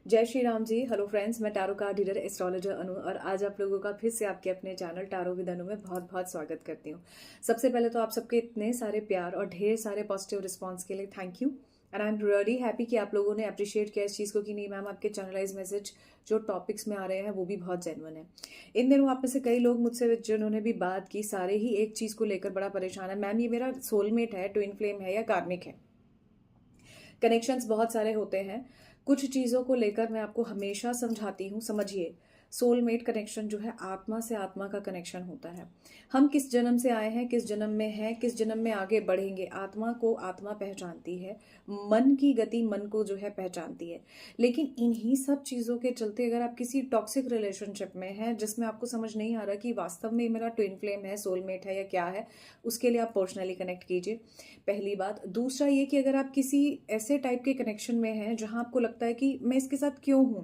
जय Shri Ram ji. Hello friends, मैं tarot card reader astrologer अनु और आज आप लोगों का फिर से आपके अपने चैनल टारो विद अनु में बहुत बहुत स्वागत करती हूँ। सबसे पहले तो आप सबके इतने सारे प्यार और ढेर सारे पॉजिटिव रिस्पांस के लिए thank you and I am really happy कि आप लोगों ने अप्रिशिएट किया इस चीज़ को कि नहीं मैम, आपके चैनलाइज मैसेज जो टॉपिक्स में आ रहे हैं वो भी बहुत जेन्युइन है। इन दिनों आप में से कई लोग मुझसे जिन्होंने भी बात की, सारे ही एक चीज़ को लेकर बड़ा परेशान है। मैम, ये मेरा सोलमेट है, ट्विन फ्लेम है या कार्मिक है? कनेक्शंस बहुत सारे होते हैं। कुछ चीज़ों को लेकर मैं आपको हमेशा समझाती हूँ। समझिए, सोलमेट कनेक्शन जो है आत्मा से आत्मा का कनेक्शन होता है। हम किस जन्म से आए हैं, किस जन्म में हैं, किस जन्म में आगे बढ़ेंगे, आत्मा को आत्मा पहचानती है, मन की गति मन को जो है पहचानती है। लेकिन इन्हीं सब चीज़ों के चलते अगर आप किसी टॉक्सिक रिलेशनशिप में हैं जिसमें आपको समझ नहीं आ रहा कि वास्तव में मेरा ट्विन फ्लेम है, सोलमेट है या क्या है, उसके लिए आप पर्सनली कनेक्ट कीजिए, पहली बात। दूसरा ये कि अगर आप किसी ऐसे टाइप के कनेक्शन में हैं जहां आपको लगता है कि मैं इसके साथ क्यों हूं,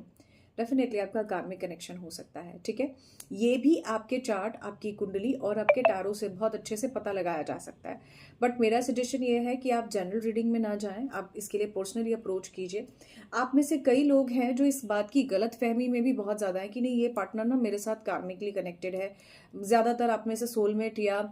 डेफिनेटली आपका कार्मिक कनेक्शन हो सकता है। ठीक है, ये भी आपके चार्ट, आपकी कुंडली और आपके टारो से बहुत अच्छे से पता लगाया जा सकता है। बट मेरा सजेशन ये है कि आप जनरल रीडिंग में ना जाएं, आप इसके लिए पर्सनली अप्रोच कीजिए। आप में से कई लोग हैं जो इस बात की गलत फहमी में भी बहुत ज़्यादा है कि नहीं, ये पार्टनर ना मेरे साथ कार्मिकली कनेक्टेड है। ज़्यादातर आप में से सोलमेट या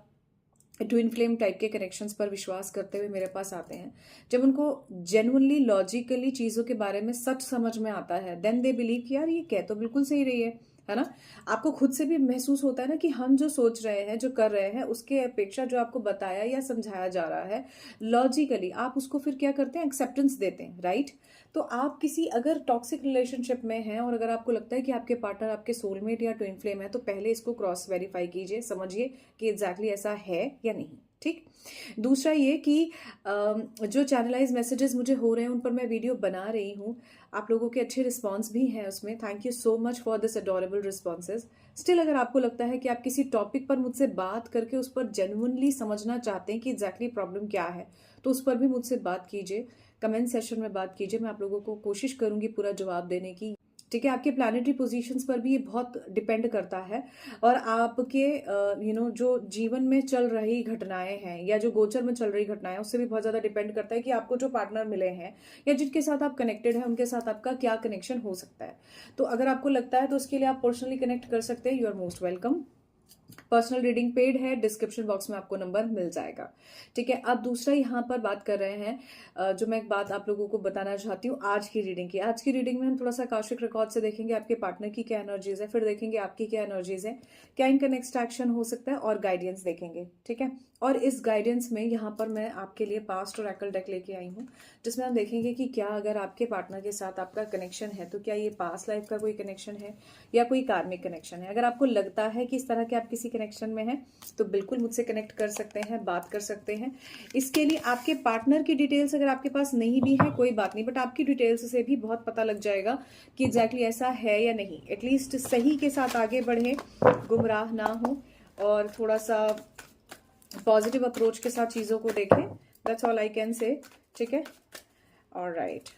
ट्विन फ्लेम टाइप के कनेक्शंस पर विश्वास करते हुए मेरे पास आते हैं। जब उनको जेन्युइनली लॉजिकली चीज़ों के बारे में सच समझ में आता है, देन दे बिलीव कि यार ये कह तो बिल्कुल सही रही है ना। आपको खुद से भी महसूस होता है ना कि हम जो सोच रहे हैं, जो कर रहे हैं, उसके अपेक्षा जो आपको बताया या समझाया जा रहा है लॉजिकली, आप उसको फिर क्या करते हैं, एक्सेप्टेंस देते हैं, राइट। तो आप किसी अगर टॉक्सिक रिलेशनशिप में हैं और अगर आपको लगता है कि आपके पार्टनर आपके सोलमेट या ट्विन फ्लेम है, तो पहले इसको क्रॉस वेरीफाई कीजिए, समझिए कि एग्जैक्टली ऐसा है या नहीं। ठीक। दूसरा ये कि जो चैनलाइज मैसेजेस मुझे हो रहे हैं उन पर मैं वीडियो बना रही हूँ। आप लोगों के अच्छे रिस्पांस भी हैं उसमें। Thank you so much for this adorable responses. Still अगर आपको लगता है कि आप किसी टॉपिक पर मुझसे बात करके उस पर जेन्युइनली समझना चाहते हैं कि एग्जैक्टली प्रॉब्लम क्या है, तो उस पर भी मुझसे बात कीजिए, कमेंट सेशन में बात कीजिए। मैं आप लोगों को कोशिश करूंगी पूरा जवाब देने की। ठीक है, आपके प्लानिटरी पोजीशंस पर भी ये बहुत डिपेंड करता है और आपके जो जीवन में चल रही घटनाएं हैं या जो गोचर में चल रही घटनाएं उससे भी बहुत ज्यादा डिपेंड करता है कि आपको जो पार्टनर मिले हैं या जिनके साथ आप कनेक्टेड हैं उनके साथ आपका क्या कनेक्शन हो सकता है। तो अगर आपको लगता है तो उसके लिए आप पर्सनली कनेक्ट कर सकते हैं। You are most welcome. Personal reading paid है, डिस्क्रिप्शन बॉक्स में आपको नंबर मिल जाएगा। ठीक है, अब दूसरा यहाँ पर बात कर रहे हैं जो मैं एक बात आप लोगों को बताना चाहती हूँ आज की रीडिंग की। आज की रीडिंग में हम थोड़ा सा आकाशिक रिकॉर्ड से देखेंगे आपके पार्टनर की क्या एनर्जीज है, फिर देखेंगे आपकी क्या एनर्जीज है, क्या इनका नेक्स्ट एक्शन हो सकता है और गाइडेंस देखेंगे। ठीक है, और इस गाइडेंस में यहाँ पर मैं आपके लिए पास्ट ओरेकल डेक लेके आई हूँ जिसमें हम देखेंगे कि क्या अगर आपके पार्टनर के साथ आपका कनेक्शन है तो क्या ये पास्ट लाइफ का कोई कनेक्शन है या कोई कार्मिक कनेक्शन है। अगर आपको लगता है कि इस तरह के आप किसी कनेक्शन में हैं तो बिल्कुल मुझसे कनेक्ट कर सकते हैं, बात कर सकते हैं। इसके लिए आपके पार्टनर की डिटेल्स अगर आपके पास नहीं भी है कोई बात नहीं, बट आपकी डिटेल्स से भी बहुत पता लग जाएगा कि एग्जैक्टली ऐसा है या नहीं। एटलीस्ट सही के साथ आगे बढ़े, गुमराह ना हो और थोड़ा सा पॉजिटिव अप्रोच के साथ चीज़ों को देखें। दैट्स ऑल आई कैन से। ठीक है, ऑलराइट।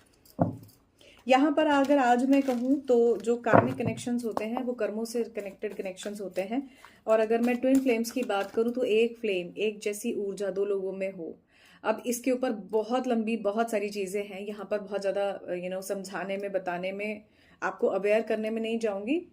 यहाँ पर अगर आज मैं कहूँ तो जो कार्मिक कनेक्शंस होते हैं वो कर्मों से कनेक्टेड कनेक्शंस होते हैं। और अगर मैं ट्विन फ्लेम्स की बात करूँ तो एक फ्लेम, एक जैसी ऊर्जा दो लोगों में हो। अब इसके ऊपर बहुत लंबी बहुत सारी चीज़ें हैं, यहाँ पर बहुत ज़्यादा समझाने में, बताने में, आपको अवेयर करने में नहीं जाऊँगी।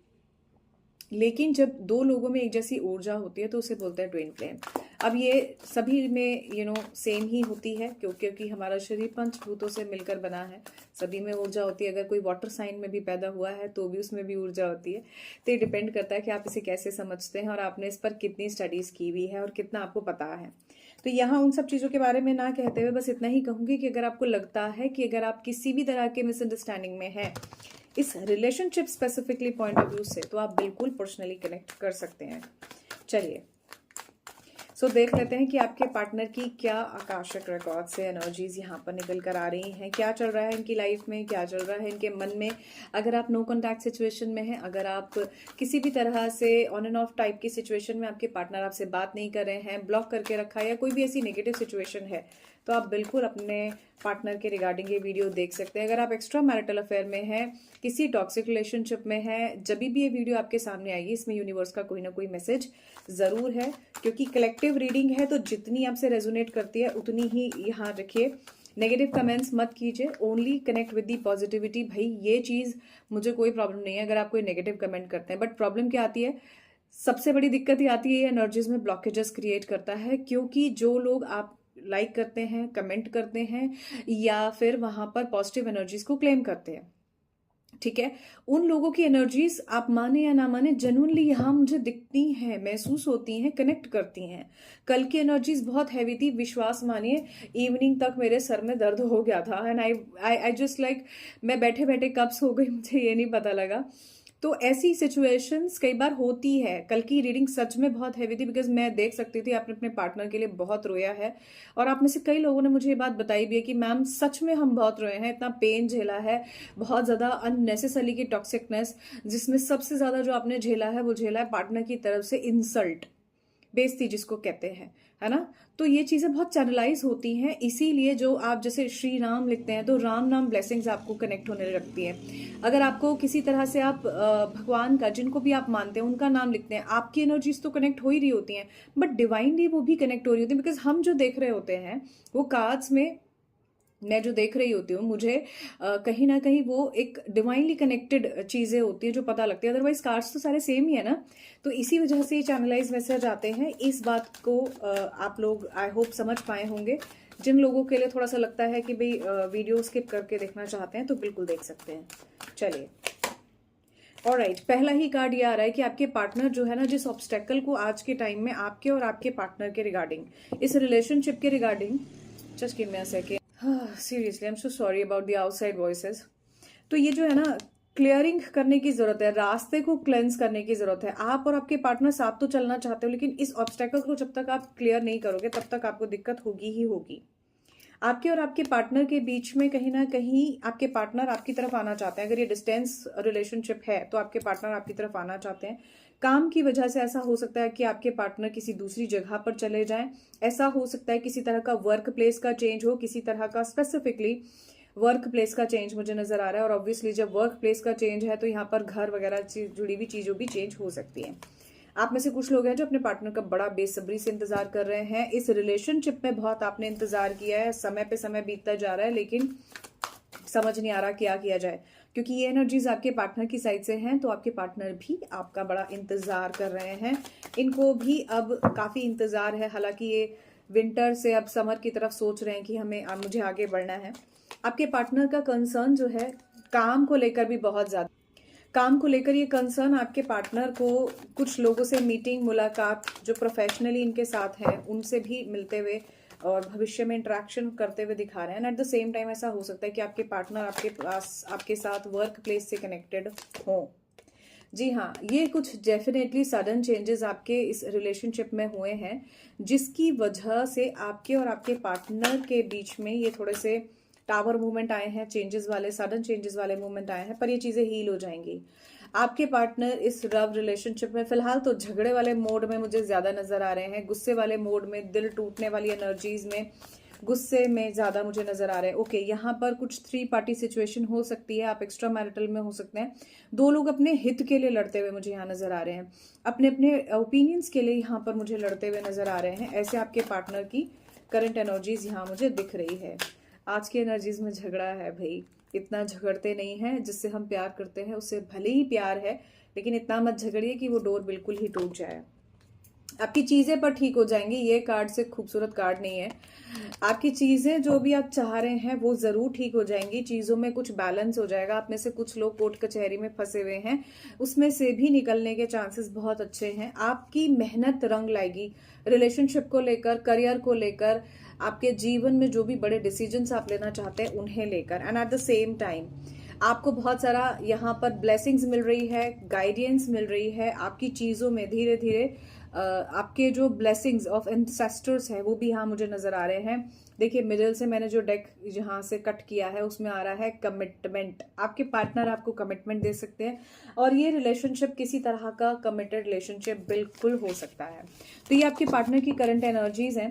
लेकिन जब दो लोगों में एक जैसी ऊर्जा होती है तो उसे बोलते हैं ट्विन फ्लेम। अब ये सभी में सेम ही होती है क्योंकि हमारा शरीर पंचभूतों से मिलकर बना है, सभी में ऊर्जा होती है। अगर कोई वाटर साइन में भी पैदा हुआ है तो भी उसमें भी ऊर्जा होती है। तो ये डिपेंड करता है कि आप इसे कैसे समझते हैं और आपने इस पर कितनी स्टडीज की हुई है और कितना आपको पता है। तो यहाँ उन सब चीज़ों के बारे में ना कहते हुए बस इतना ही कहूँगी कि अगर आपको लगता है कि अगर आप किसी भी तरह के मिसअंडरस्टैंडिंग में हैं इस relationship specifically point of view से, तो आप बिल्कुल पर्सनली कनेक्ट कर सकते हैं। चलिए सो देख लेते हैं कि आपके पार्टनर की क्या आकाशिक रिकॉर्ड से एनर्जीज यहाँ पर निकल कर आ रही हैं, क्या चल रहा है इनकी लाइफ में, क्या चल रहा है इनके मन में। अगर आप नो कॉन्टैक्ट सिचुएशन में हैं, अगर आप किसी भी तरह से ऑन एंड ऑफ टाइप की सिचुएशन में, आपके पार्टनर आपसे बात नहीं कर रहे हैं, ब्लॉक करके रखा है या कोई भी ऐसी नेगेटिव सिचुएशन है, तो आप बिल्कुल अपने पार्टनर के रिगार्डिंग ये वीडियो देख सकते हैं। अगर आप एक्स्ट्रा मैरिटल अफेयर में हैं, किसी टॉक्सिक रिलेशनशिप में हैं, जब भी ये वीडियो आपके सामने आएगी इसमें यूनिवर्स का कोई ना कोई मैसेज जरूर है, क्योंकि कलेक्टिव रीडिंग है तो जितनी आपसे रेजोनेट करती है उतनी ही यहाँ रखिए नेगेटिव कमेंट्स मत कीजिए, only connect with the positivity. भाई ये चीज़ मुझे कोई प्रॉब्लम नहीं है अगर आप कोई नेगेटिव कमेंट करते हैं, बट प्रॉब्लम क्या आती है, सबसे बड़ी दिक्कत ये आती है, ये एनर्जीज में ब्लॉकेजेस क्रिएट करता है, क्योंकि जो लोग आप लाइक करते हैं, कमेंट करते हैं या फिर वहां पर पॉजिटिव एनर्जीज को क्लेम करते हैं, ठीक है, उन लोगों की एनर्जीज आप माने या ना माने जेन्युइनली यहाँ मुझे दिखती हैं, महसूस होती हैं, कनेक्ट करती हैं। कल की एनर्जीज बहुत हैवी थी, विश्वास मानिए इवनिंग तक मेरे सर में दर्द हो गया था एंड आई जस्ट लाइक मैं बैठे बैठे कब सो गई मुझे ये नहीं पता लगा। तो ऐसी सिचुएशंस कई बार होती है। कल की रीडिंग सच में बहुत हैवी थी, बिकॉज मैं देख सकती थी आपने अपने पार्टनर के लिए बहुत रोया है, और आप में से कई लोगों ने मुझे ये बात बताई भी है कि मैम सच में हम बहुत रोए हैं, इतना पेन झेला है, बहुत ज्यादा अननेसेसरी की टॉक्सिकनेस, जिसमें सबसे ज्यादा जो आपने झेला है वो झेला है पार्टनर की तरफ से इंसल्ट, बेइज्जती जिसको कहते हैं, है ना। तो ये चीजें बहुत चैनलाइज होती हैं, इसीलिए जो आप जैसे श्री राम लिखते हैं तो राम नाम ब्लेसिंग्स आपको कनेक्ट होने लगती है। अगर आपको किसी तरह से आप भगवान का, जिनको भी आप मानते हैं, उनका नाम लिखते हैं, आपकी एनर्जीज तो कनेक्ट हो ही रही होती हैं, बट डिवाइनली वो भी कनेक्ट हो रही होती है, बिकॉज हम जो देख रहे होते हैं वो कार्ड्स में मैं जो देख रही होती हूँ, मुझे कहीं ना कहीं वो एक डिवाइनली कनेक्टेड चीजें होती है जो पता लगती है, अदरवाइज कार्ड्स तो सारे सेम ही है ना। तो इसी वजह से चैनलाइज मैसेज आते हैं। इस बात को आप लोग आई होप समझ पाए होंगे। जिन लोगों के लिए थोड़ा सा लगता है कि भाई वीडियो स्किप करके देखना चाहते हैं तो बिल्कुल देख सकते हैं। चलिए, ऑलराइट, पहला ही कार्ड ये आ रहा है कि आपके पार्टनर जो है ना, जिस ऑब्स्टेकल को आज के टाइम में आपके और आपके पार्टनर के रिगार्डिंग, इस रिलेशनशिप के regarding, just give me a second, seriously I am so sorry about the outside voices. तो ये जो है ना, क्लियरिंग करने की जरूरत है, रास्ते को क्लेंस करने की जरूरत है। आप और आपके पार्टनर साथ तो चलना चाहते हो, लेकिन इस ऑब्स्टेकल को जब तक आप क्लियर नहीं करोगे तब तक आपको दिक्कत होगी ही होगी। आपके और आपके पार्टनर के बीच में कहीं ना कहीं आपके पार्टनर आपकी तरफ आना चाहते हैं। अगर ये डिस्टेंस रिलेशनशिप है तो आपके पार्टनर आपकी तरफ आना चाहते हैं। काम की वजह से ऐसा हो सकता है कि आपके पार्टनर किसी दूसरी जगह पर चले जाएं। ऐसा हो सकता है किसी तरह का वर्क प्लेस का चेंज हो, किसी तरह का स्पेसिफिकली वर्क प्लेस का चेंज मुझे नजर आ रहा है। और ऑब्वियसली जब वर्क प्लेस का चेंज है तो यहाँ पर घर वगैरह जुड़ी हुई चीजों भी चेंज हो सकती है। आप में से कुछ लोग हैं जो अपने पार्टनर का बड़ा बेसब्री से इंतजार कर रहे हैं। इस रिलेशनशिप में बहुत आपने इंतजार किया है, समय पे समय बीतता जा रहा है, लेकिन समझ नहीं आ रहा क्या किया जाए, क्योंकि ये एनर्जीज आपके पार्टनर की साइड से हैं। तो आपके पार्टनर भी आपका बड़ा इंतजार कर रहे हैं, इनको भी अब काफी इंतजार है। हालांकि ये विंटर से अब समर की तरफ सोच रहे हैं कि मुझे आगे बढ़ना है। आपके पार्टनर का कंसर्न जो है काम को लेकर भी बहुत ज्यादा, काम को लेकर ये कंसर्न आपके पार्टनर को कुछ लोगों से मीटिंग, मुलाकात, जो प्रोफेशनली इनके साथ हैं उनसे भी मिलते हुए और भविष्य में इंटरेक्शन करते हुए दिखा रहे हैं। एट द सेम टाइम ऐसा हो सकता है कि आपके पार्टनर आपके साथ वर्क प्लेस से कनेक्टेड हो। जी हाँ, ये कुछ डेफिनेटली सडन चेंजेस आपके इस रिलेशनशिप में हुए हैं, जिसकी वजह से आपके और आपके पार्टनर के बीच में ये थोड़े से टावर मूवमेंट आए हैं, चेंजेस वाले, सडन चेंजेस वाले मूवमेंट आए हैं, पर ये चीजें हील हो जाएंगी। आपके पार्टनर इस लव रिलेशनशिप में फिलहाल तो झगड़े वाले मोड में मुझे ज्यादा नजर आ रहे हैं, गुस्से वाले मोड में, दिल टूटने वाली एनर्जीज में, गुस्से में ज्यादा मुझे नजर आ रहे हैं। ओके, यहाँ पर कुछ 3 पार्टी सिचुएशन हो सकती है, आप एक्स्ट्रा मैरिटल में हो सकते हैं। 2 लोग अपने हित के लिए लड़ते हुए मुझे यहाँ नजर आ रहे हैं, अपने अपने ओपिनियंस के लिए यहाँ पर मुझे लड़ते हुए नजर आ रहे हैं। ऐसे आपके पार्टनर की करंट एनर्जीज यहाँ मुझे दिख रही है। आज की एनर्जीज में झगड़ा है भाई, इतना झगड़ते नहीं है। जिससे हम प्यार करते हैं उससे भले ही प्यार है, लेकिन इतना मत झगड़िए कि वो डोर बिल्कुल ही टूट जाए। आपकी चीजें पर ठीक हो जाएंगी, ये कार्ड से खूबसूरत कार्ड नहीं है। आपकी चीजें जो भी आप चाह रहे हैं वो जरूर ठीक हो जाएंगी, चीजों में कुछ बैलेंस हो जाएगा। आप में से कुछ लोग कोर्ट कचहरी में फंसे हुए हैं, उसमें से भी निकलने के चांसेस बहुत अच्छे हैं। आपकी मेहनत रंग लाएगी रिलेशनशिप को लेकर, करियर को लेकर, आपके जीवन में जो भी बड़े डिसीजंस आप लेना चाहते हैं उन्हें लेकर। And at the same time आपको बहुत सारा यहाँ पर ब्लेसिंग्स मिल रही है, गाइडेंस मिल रही है आपकी चीजों में। धीरे धीरे आपके जो ब्लेसिंग्स ऑफ एंसेस्टर्स है वो भी यहाँ मुझे नजर आ रहे हैं। देखिए, मिडिल से मैंने जो डेक यहाँ से कट किया है उसमें आ रहा है कमिटमेंट। आपके पार्टनर आपको कमिटमेंट दे सकते हैं, और ये रिलेशनशिप किसी तरह का कमिटेड रिलेशनशिप बिल्कुल हो सकता है। तो ये आपके पार्टनर की करंट एनर्जीज हैं,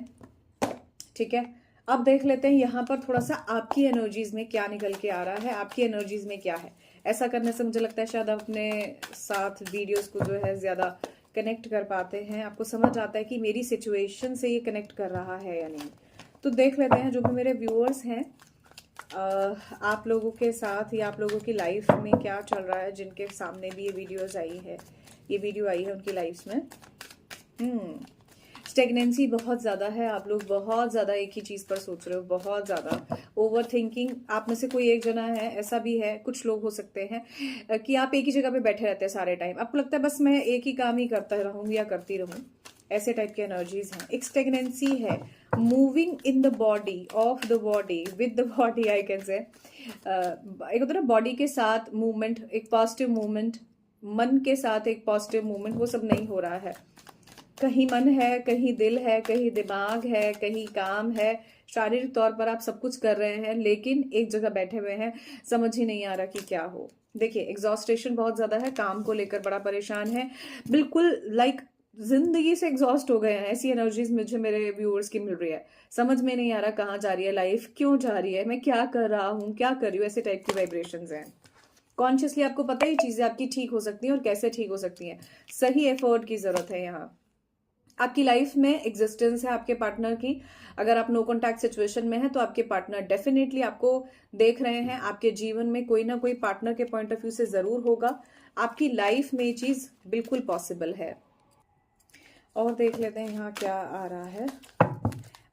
ठीक है। अब देख लेते हैं यहाँ पर थोड़ा सा आपकी एनर्जीज में क्या निकल के आ रहा है, आपकी एनर्जीज में क्या है। ऐसा करने से मुझे लगता है शायद आप अपने साथ वीडियोस को जो है ज्यादा कनेक्ट कर पाते हैं, आपको समझ आता है कि मेरी सिचुएशन से ये कनेक्ट कर रहा है या नहीं। तो देख लेते हैं जो भी मेरे व्यूअर्स हैं आप लोगों के साथ या आप लोगों की लाइफ में क्या चल रहा है, जिनके सामने भी ये वीडियो आई है उनकी लाइफ में। स्टेगनेंसी बहुत ज़्यादा है, आप लोग बहुत ज़्यादा एक ही चीज़ पर सोच रहे हो, बहुत ज़्यादा ओवर थिंकिंग। आप में से कोई एक जना है, ऐसा भी है, कुछ लोग हो सकते हैं कि आप एक ही जगह पे बैठे रहते हैं सारे टाइम, आपको लगता है बस मैं एक ही काम ही करता रहूँ या करती रहूँ, ऐसे टाइप की एनर्जीज हैं। एक स्टेगनेंसी है, moving in the body, of the body, with the body, I can से। एक होता है ना बॉडी के साथ मूवमेंट, एक पॉजिटिव मूवमेंट, मन के साथ एक पॉजिटिव मूवमेंट, वो सब नहीं हो रहा है। कहीं मन है, कहीं दिल है, कहीं दिमाग है, कहीं काम है, शारीरिक तौर पर आप सब कुछ कर रहे हैं, लेकिन एक जगह बैठे हुए हैं, समझ ही नहीं आ रहा कि क्या हो। देखिए एग्जॉस्टेशन बहुत ज्यादा है, काम को लेकर बड़ा परेशान है, बिल्कुल लाइक जिंदगी से एग्जॉस्ट हो गए हैं, ऐसी एनर्जीज मुझे मेरे व्यूअर्स की मिल रही है। समझ में नहीं आ रहा कहाँ जा रही है लाइफ, क्यों जा रही है, मैं क्या कर रहा हूँ, क्या कर रही हूँ, ऐसे टाइप की वाइब्रेशंस हैं। कॉन्शियसली आपको पता ही चीजें आपकी ठीक हो सकती हैं और कैसे ठीक हो सकती हैं, सही एफर्ट की जरूरत है यहाँ। आपकी लाइफ में एग्जिस्टेंस है आपके पार्टनर की। अगर आप नो कॉन्टैक्ट सिचुएशन में है तो आपके पार्टनर डेफिनेटली आपको देख रहे हैं, आपके जीवन में कोई ना कोई पार्टनर के पॉइंट ऑफ व्यू से जरूर होगा। आपकी लाइफ में ये चीज बिल्कुल पॉसिबल है। और देख लेते हैं यहाँ क्या आ रहा है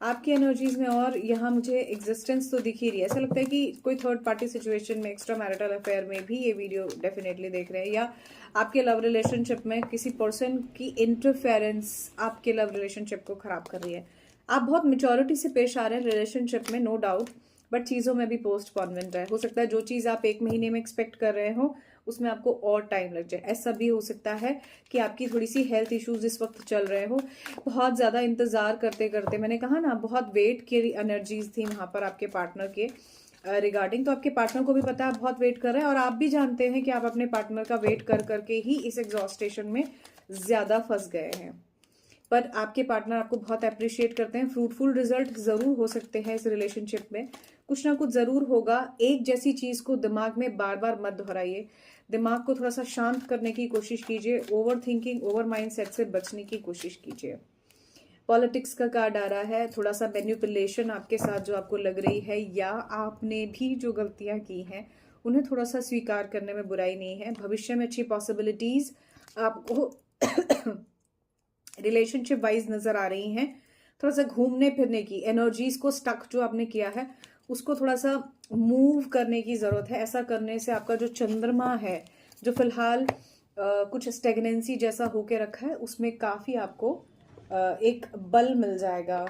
आपकी एनर्जीज में। और यहाँ मुझे एग्जिस्टेंस तो दिख ही रही है, ऐसा लगता है कि कोई थर्ड पार्टी सिचुएशन में, एक्स्ट्रा मैरिटल अफेयर में भी ये वीडियो डेफिनेटली देख रहे हैं, या आपके लव रिलेशनशिप में किसी पर्सन की इंटरफेरेंस आपके लव रिलेशनशिप को खराब कर रही है। आप बहुत मेच्योरिटी से पेश आ रहे हैं रिलेशनशिप में, नो डाउट, बट चीज़ों में भी पोस्टपोनमेंट है। हो सकता है जो चीज़ आप 1 महीने में एक्सपेक्ट कर रहे हो उसमें आपको और टाइम लग जाए। ऐसा भी हो सकता है कि आपकी थोड़ी सी हेल्थ इश्यूज इस वक्त चल रहे हो, बहुत ज़्यादा इंतज़ार करते करते, मैंने कहा ना बहुत वेट की एनर्जीज थी वहाँ पर आपके पार्टनर के रिगार्डिंग। तो आपके पार्टनर को भी पता है आप बहुत वेट कर रहे हैं, और आप भी जानते हैं कि आप अपने पार्टनर का वेट कर करके ही इस एग्जॉस्टेशन में ज़्यादा फंस गए हैं। पर आपके पार्टनर आपको बहुत अप्रिशिएट करते हैं, फ्रूटफुल रिजल्ट जरूर हो सकते हैं इस रिलेशनशिप में, कुछ ना कुछ जरूर होगा। एक जैसी चीज को दिमाग में बार बार मत दोहराइए, दिमाग को थोड़ा सा शांत करने की कोशिश कीजिए, ओवर थिंकिंग, ओवर माइंडसेट से बचने की कोशिश कीजिए। पॉलिटिक्स का कार्ड आ रहा है, थोड़ा सा मैनिपुलेशन आपके साथ जो आपको लग रही है, या आपने भी जो गलतियां की हैं उन्हें थोड़ा सा स्वीकार करने में बुराई नहीं है। भविष्य में अच्छी पॉसिबिलिटीज आपको रिलेशनशिप वाइज नजर आ रही हैं। थोड़ा सा घूमने फिरने की एनर्जीज को, स्टक जो आपने किया है उसको थोड़ा सा मूव करने की जरूरत है। ऐसा करने से आपका जो चंद्रमा है, जो फिलहाल कुछ स्टेगनेंसी जैसा होके रखा है, उसमें काफी आपको एक बल मिल जाएगा।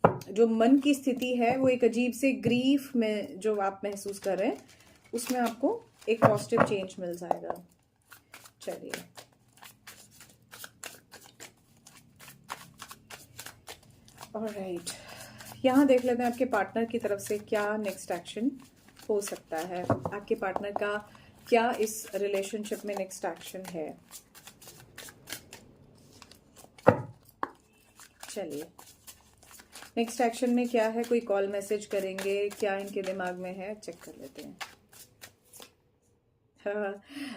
जो मन की स्थिति है वो एक अजीब से ग्रीफ में जो आप महसूस कर रहे हैं, उसमें आपको एक पॉजिटिव चेंज मिल जाएगा। चलिए ऑलराइट, यहाँ देख लेते हैं आपके पार्टनर की तरफ से क्या नेक्स्ट एक्शन हो सकता है। आपके पार्टनर का क्या इस रिलेशनशिप में नेक्स्ट एक्शन है। चलिए नेक्स्ट एक्शन में क्या है, कोई कॉल मैसेज करेंगे क्या, इनके दिमाग में है, चेक कर लेते हैं।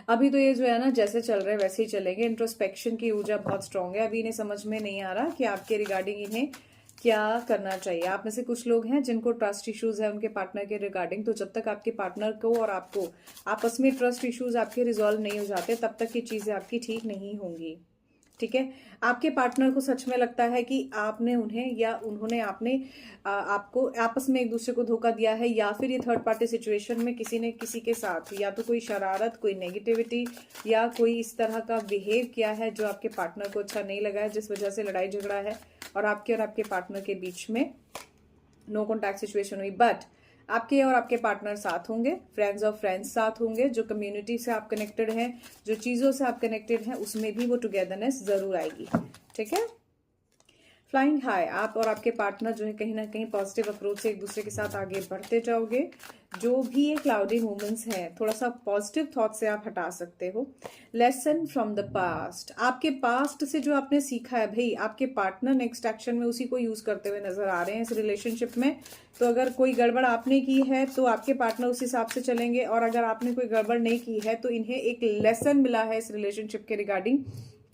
अभी तो ये जो है ना जैसे चल रहे हैं वैसे ही चलेंगे। इंट्रोस्पेक्शन की ऊर्जा बहुत स्ट्रांग है, अभी इन्हें समझ में नहीं आ रहा कि आपके रिगार्डिंग इन्हें क्या करना चाहिए। आप में से कुछ लोग हैं जिनको ट्रस्ट इश्यूज है उनके पार्टनर के रिगार्डिंग, तो जब तक आपके पार्टनर को और आपको आपस में ट्रस्ट इश्यूज आपके रिजॉल्व नहीं हो जाते तब तक ये चीजें आपकी ठीक नहीं होंगी। ठीक है, आपके पार्टनर को सच में लगता है कि आपने उन्हें या उन्होंने आपको आपस में एक दूसरे को धोखा दिया है, या फिर ये थर्ड पार्टी सिचुएशन में किसी ने किसी के साथ या तो कोई शरारत, कोई नेगेटिविटी या कोई इस तरह का बिहेव किया है जो आपके पार्टनर को अच्छा नहीं लगा है, जिस वजह से लड़ाई झगड़ा है और आपके पार्टनर के बीच में नो कॉन्टैक्ट सिचुएशन हुई। बट आपके और आपके पार्टनर साथ होंगे, फ्रेंड्स और फ्रेंड्स साथ होंगे, जो कम्युनिटी से आप कनेक्टेड हैं, जो चीज़ों से आप कनेक्टेड हैं, उसमें भी वो टुगेदरनेस जरूर आएगी। ठीक है, फ्लाइंग हाई, आप और आपके पार्टनर जो है कहीं ना कहीं पॉजिटिव अप्रोच से एक दूसरे के साथ आगे बढ़ते जाओगे। जो भी ये क्लाउडी मोमेंट्स हैं थोड़ा सा पॉजिटिव थॉट से आप हटा सकते हो। लेसन फ्रॉम द पास्ट, आपके पास्ट से जो आपने सीखा है भाई, आपके पार्टनर नेक्स्ट एक्शन में उसी को यूज करते हुए नजर आ रहे हैं इस रिलेशनशिप में। तो अगर कोई गड़बड़ आपने की है तो आपके पार्टनर उस हिसाब से चलेंगे, और अगर आपने कोई गड़बड़ नहीं की है तो इन्हें एक लेसन मिला है इस रिलेशनशिप के रिगार्डिंग,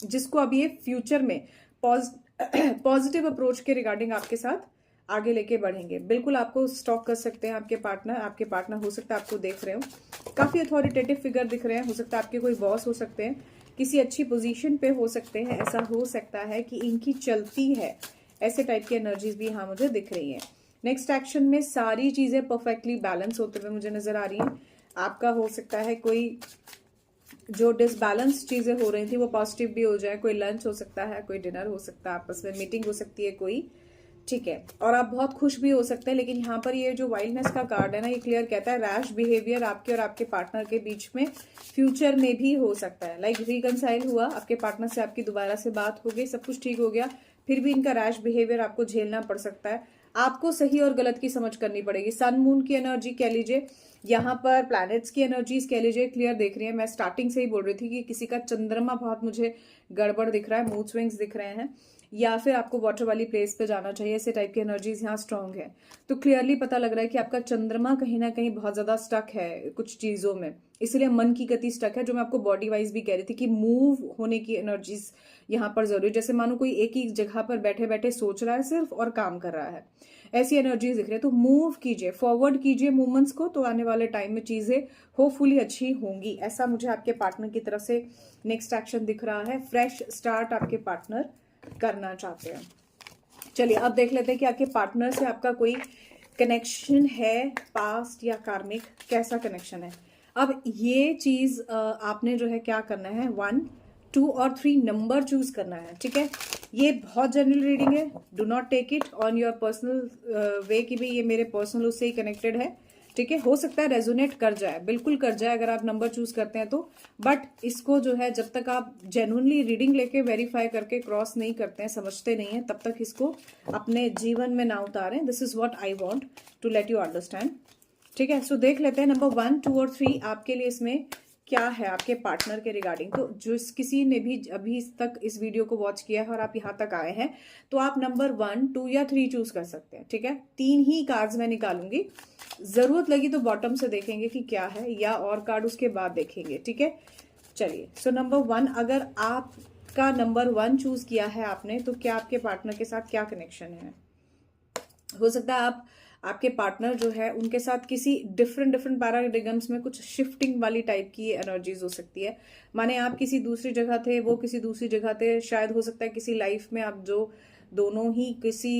जिसको अभी ये फ्यूचर में पॉजिटिव अप्रोच के रिगार्डिंग आपके साथ आगे लेके बढ़ेंगे। बिल्कुल आपको स्टॉक कर सकते हैं आपके पार्टनर हो सकता है आपको देख रहे हो, काफी अथॉरिटेटिव फिगर दिख रहे हैं, हो सकता है आपके कोई बॉस हो सकते हैं, किसी अच्छी पोजीशन पे हो सकते हैं, ऐसा हो सकता है कि इनकी चलती है, ऐसे टाइप की एनर्जीज भी यहाँ मुझे दिख रही हैं। नेक्स्ट एक्शन में सारी चीजें परफेक्टली बैलेंस होते हुए मुझे नजर आ रही हैं। आपका हो सकता है कोई जो डिसबैलेंस चीजें हो रही थी वो पॉजिटिव भी हो जाए, कोई लंच हो सकता है, कोई डिनर हो सकता है, आपस में मीटिंग हो सकती है कोई, ठीक है, और आप बहुत खुश भी हो सकते हैं। लेकिन यहाँ पर ये जो वाइल्डनेस का कार्ड है ना, ये क्लियर कहता है रैश बिहेवियर आपके और आपके पार्टनर के बीच में फ्यूचर में भी हो सकता है। लाइक रिकनसाइल हुआ, आपके पार्टनर से आपकी दोबारा से बात हो गई, सब कुछ ठीक हो गया, फिर भी इनका रैश बिहेवियर आपको झेलना पड़ सकता है। आपको सही और गलत की समझ करनी पड़ेगी। सन मून की एनर्जी कह लीजिए, यहाँ पर प्लैनेट्स की एनर्जीज कह लीजिए, क्लियर देख रही है। मैं स्टार्टिंग से ही बोल रही थी कि किसी का चंद्रमा बहुत मुझे गड़बड़ दिख रहा है, मूड स्विंग्स दिख रहे हैं, या फिर आपको वाटर वाली प्लेस पे जाना चाहिए, ऐसे टाइप की एनर्जीज यहाँ स्ट्रांग है। तो क्लियरली पता लग रहा है कि आपका चंद्रमा कहीं ना कहीं बहुत ज्यादा स्टक है कुछ चीजों में, इसलिए मन की गति स्टक है, जो मैं आपको बॉडी वाइज भी कह रही थी कि मूव होने की एनर्जीज यहाँ पर जरूरी, जैसे मानो कोई एक ही जगह पर बैठे बैठे सोच रहा है सिर्फ और काम कर रहा है, ऐसी एनर्जीज दिख रही है। तो मूव कीजिए, फॉरवर्ड कीजिए मूवमेंट्स को, तो आने वाले टाइम में चीजें होपफुली अच्छी होंगी, ऐसा मुझे आपके पार्टनर की तरफ से नेक्स्ट एक्शन दिख रहा है। फ्रेश स्टार्ट आपके पार्टनर करना चाहते हैं। चलिए अब देख लेते हैं कि आपके पार्टनर से आपका कोई कनेक्शन है, पास्ट या कार्मिक, कैसा कनेक्शन है। अब ये चीज आपने जो है क्या करना है, 1, 2 और 3 नंबर चूज करना है, ठीक है। ये बहुत जनरल रीडिंग है, do not take it on your personal way कि भाई ये मेरे पर्सनल उससे ही कनेक्टेड है, ठीक है। हो सकता है रेजोनेट कर जाए, बिल्कुल कर जाए अगर आप नंबर चूज करते हैं तो, बट इसको जो है जब तक आप जेन्युइनली रीडिंग लेके वेरीफाई करके क्रॉस नहीं करते हैं, समझते नहीं है, तब तक इसको अपने जीवन में ना उतारें। This is what I want to let you understand, ठीक है। सो देख लेते हैं नंबर 1, 2 और 3 आपके लिए इसमें क्या है आपके पार्टनर के रिगार्डिंग। तो जो किसी ने भी अभी तक इस वीडियो को वॉच किया है और आप यहाँ तक आए हैं, तो आप नंबर 1, 2 या 3 चूज कर सकते हैं, ठीक है। 3 ही कार्ड्स मैं निकालूंगी, जरूरत लगी तो बॉटम से देखेंगे कि क्या है, या और कार्ड उसके बाद देखेंगे, ठीक है। चलिए, सो नंबर 1, अगर आपका नंबर 1 चूज किया है आपने, तो क्या आपके पार्टनर के साथ क्या कनेक्शन है। हो सकता है आपके पार्टनर जो है उनके साथ किसी डिफरेंट पैराडिगम्स में कुछ शिफ्टिंग वाली टाइप की एनर्जीज हो सकती है। माने आप किसी दूसरी जगह थे, वो किसी दूसरी जगह थे, शायद हो सकता है किसी लाइफ में आप जो दोनों ही किसी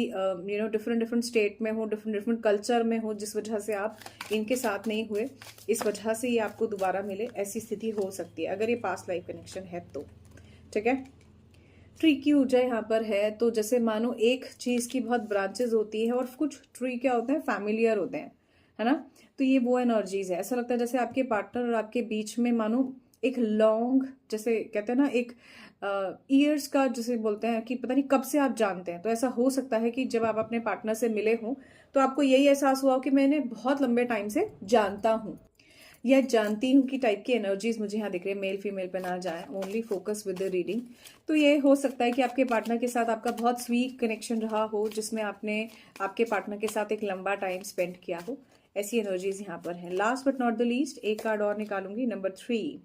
डिफरेंट स्टेट में हो, डिफरेंट कल्चर में हो, जिस वजह से आप इनके साथ नहीं हुए, इस वजह से ये आपको दोबारा मिले, ऐसी स्थिति हो सकती है अगर ये पास्ट लाइफ कनेक्शन है तो, ठीक है। ट्री की ऊर्जा यहाँ पर है, तो जैसे मानो एक चीज की बहुत ब्रांचेस होती है और कुछ ट्री क्या होते हैं, फैमिलियर होते हैं, है ना। तो ये वो एनर्जीज है, ऐसा लगता है जैसे आपके पार्टनर और आपके बीच में मानो एक लॉन्ग, जैसे कहते हैं ना एक ईयर्स का, जैसे बोलते हैं कि पता नहीं कब से आप जानते हैं। तो ऐसा हो सकता है कि जब आप अपने पार्टनर से मिले हों तो आपको यही एहसास हुआ हो कि मैंने बहुत लंबे टाइम से जानता हूँ या जानती हूँ की टाइप की एनर्जीज मुझे यहाँ दिख रही है। मेल फीमेल पे ना जाए, only focus with the reading. तो ये हो सकता है कि आपके पार्टनर के साथ आपका बहुत स्वीट कनेक्शन रहा हो, जिसमें आपने आपके पार्टनर के साथ एक लंबा टाइम स्पेंड किया हो, ऐसी एनर्जीज यहाँ पर है। Last but not the least, एक कार्ड और निकालूंगी, नंबर 3।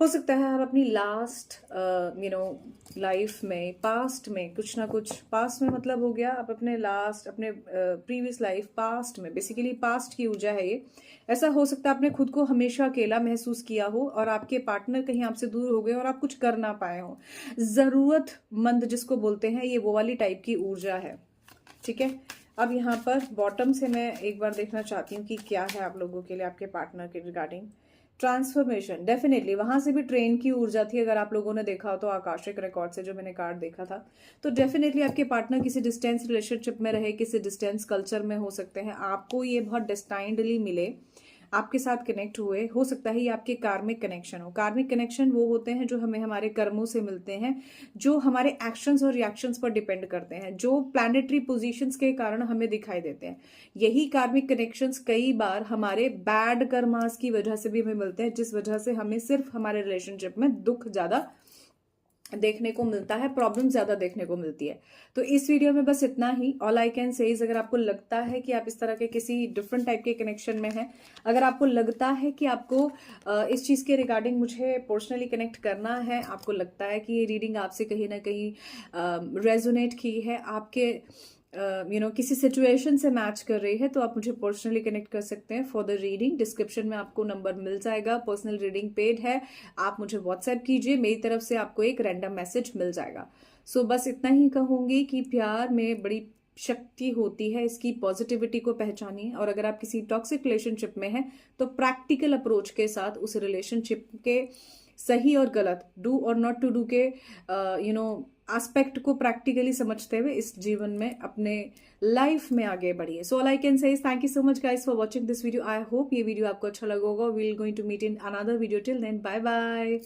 हो सकता है आप अपनी लास्ट लाइफ में, पास्ट में कुछ ना कुछ, पास्ट में मतलब हो गया आप अपने लास्ट, अपने प्रीवियस लाइफ, पास्ट में, बेसिकली पास्ट की ऊर्जा है ये। ऐसा हो सकता है आपने खुद को हमेशा अकेला महसूस किया हो और आपके पार्टनर कहीं आपसे दूर हो गए और आप कुछ कर ना पाए हो। जरूरतमंद जिसको बोलते हैं, ये वो वाली टाइप की ऊर्जा है, ठीक है। अब यहाँ पर बॉटम से मैं एक बार देखना चाहती हूँ कि क्या है आप लोगों के लिए आपके पार्टनर के रिगार्डिंग। ट्रांसफॉर्मेशन, डेफिनेटली वहां से भी ट्रेन की ऊर्जा थी, अगर आप लोगों ने देखा हो तो आकाशिक रिकॉर्ड से जो मैंने कार्ड देखा था। तो डेफिनेटली आपके पार्टनर किसी डिस्टेंस रिलेशनशिप में रहे, किसी डिस्टेंस कल्चर में हो सकते हैं, आपको ये बहुत डेस्टाइंडली मिले, आपके साथ कनेक्ट हुए। हो सकता है ये आपके कार्मिक कनेक्शन हो। कार्मिक कनेक्शन वो होते हैं जो हमें हमारे कर्मों से मिलते हैं, जो हमारे एक्शंस और रिएक्शंस पर डिपेंड करते हैं, जो प्लैनेटरी पोजीशंस के कारण हमें दिखाई देते हैं। यही कार्मिक कनेक्शंस कई बार हमारे बैड कर्मास की वजह से भी हमें मिलते हैं, जिस वजह से हमें सिर्फ हमारे रिलेशनशिप में दुख ज्यादा देखने को मिलता है, प्रॉब्लम ज्यादा देखने को मिलती है। तो इस वीडियो में बस इतना ही। All I can say is, अगर आपको लगता है कि आप इस तरह के किसी डिफरेंट टाइप के कनेक्शन में हैं, अगर आपको लगता है कि आपको इस चीज के रिगार्डिंग मुझे पर्सनली कनेक्ट करना है, आपको लगता है कि ये रीडिंग आपसे कहीं ना कहीं रेजोनेट की है, आपके किसी सिचुएशन से मैच कर रही है तो आप मुझे पर्सनली कनेक्ट कर सकते हैं फॉर द रीडिंग। डिस्क्रिप्शन में आपको नंबर मिल जाएगा, पर्सनल रीडिंग पेड है, आप मुझे व्हाट्सएप कीजिए, मेरी तरफ से आपको एक रैंडम मैसेज मिल जाएगा। सो बस इतना ही कहूंगी कि प्यार में बड़ी शक्ति होती है, इसकी पॉजिटिविटी को पहचानिए, और अगर आप किसी टॉक्सिक रिलेशनशिप में हैं तो प्रैक्टिकल अप्रोच के साथ उस रिलेशनशिप के सही और गलत, डू और नॉट टू डू के एस्पेक्ट को प्रैक्टिकली समझते हुए इस जीवन में अपने लाइफ में आगे बढ़िए। So all I can say is thank you so much guys for watching this video. I hope ये वीडियो आपको अच्छा लगा होगा। We will going to meet in another video. Till then bye bye.